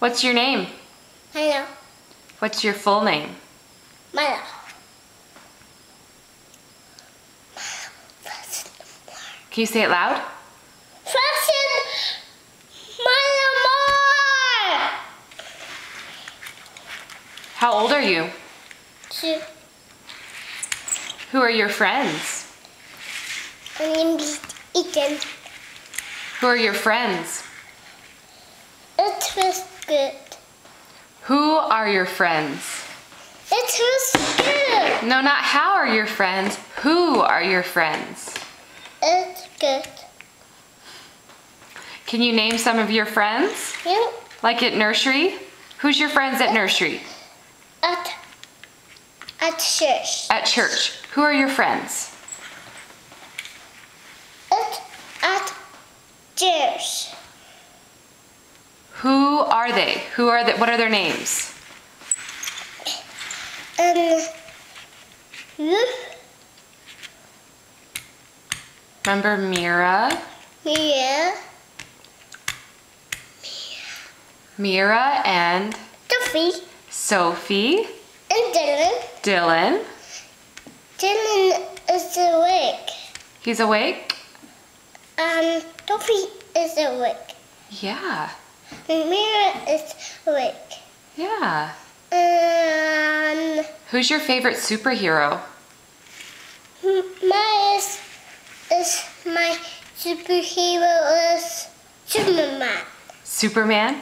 What's your name? Milo. What's your full name? Milo. Can you say it loud? Milo more! How old are you? 2. Who are your friends? My name is Ethan. Who are your friends? It feels good. Who are your friends? It feels good. No, not how are your friends. Who are your friends? It's good. Can you name some of your friends? You Like at nursery? Who's your friends at nursery? at church. At church. Who are your friends? It at church. Who are they? What are their names? Ruth, Remember Mira? Mira and Sophie, Sophie. and Dylan. Dylan. Dylan is awake. He's awake? Sophie is awake. Yeah. And Mira is awake. Yeah. And Who's your favorite superhero? my superhero is Superman. Superman?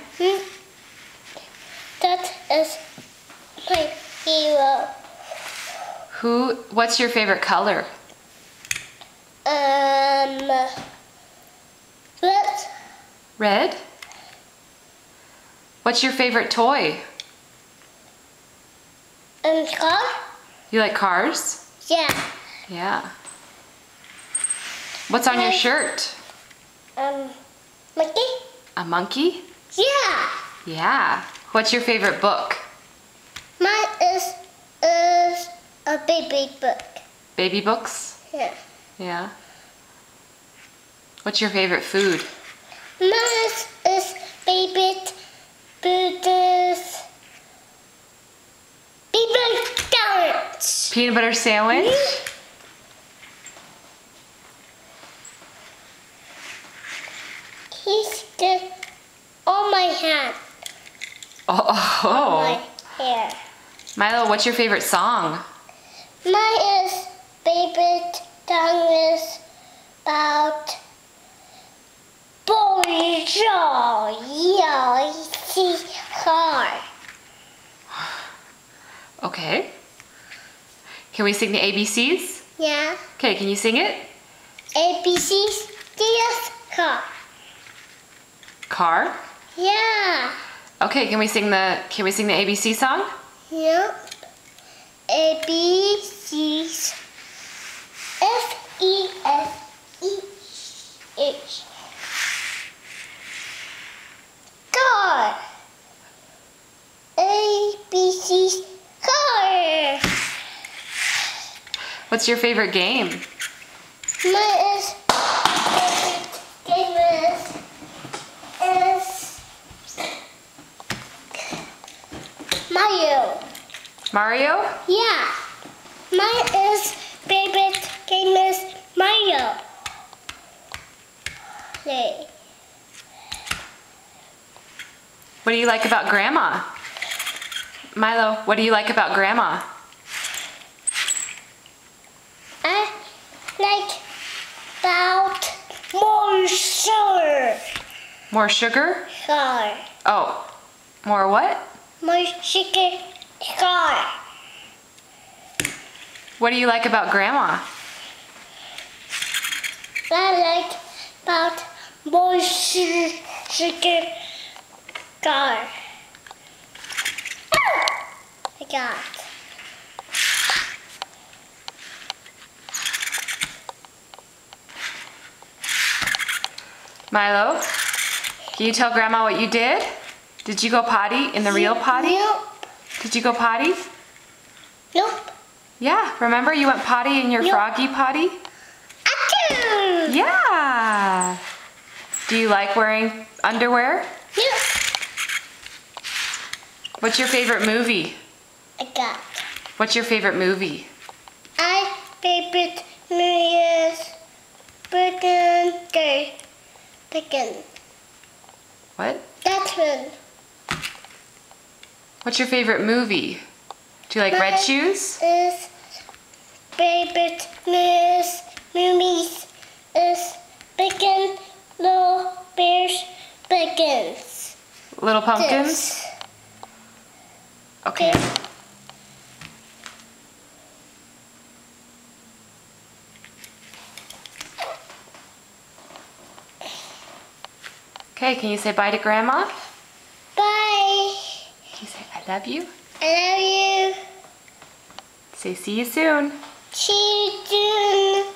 That is my hero. What's your favorite color? Red. Red? What's your favorite toy? Car. You like cars? Yeah. Yeah. What's on your shirt? Monkey. A monkey? Yeah. Yeah. What's your favorite book? Mine is a baby book. Baby books? Yeah. Yeah. What's your favorite food? Mine is baby Buddha's baby donuts. Peanut butter sandwich? He's good on my hand. Oh. My hair. Milo, what's your favorite song? Mine is baby donuts about bonjour. Yeah, it's hard. Okay. Can we sing the ABCs? Yeah. Okay, can you sing it? ABC's DS car. Car? Yeah. Okay, can we sing the ABC song? Yep. ABC's FESEH. Car. ABC's car. What's your favorite game? Mine is favorite game is Mario. Mario? Yeah. Mine is favorite game is Mario. Play. What do you like about Grandma? Milo, what do you like about Grandma? I like about more sugar. More sugar? Car. Oh, more what? More sugar car. What do you like about Grandma? I like about more sugar car. I got. Milo, can you tell Grandma what you did? Did you go potty in the real potty? Nope. Did you go potty? Nope. Yeah, remember you went potty in your Yep. froggy potty? Achoo! Yeah. Do you like wearing underwear? Yep. What's your favorite movie? I got. What's your favorite movie? I favorite movie is Chicken. What? That one. What's your favorite movie? Do you like Red Shoes? Is favorite movies is Chicken, Little Bears, Chickens. Little Pumpkins? This. Okay. Okay, can you say bye to Grandma? Bye. Can you say I love you? I love you. Say see you soon. See you soon.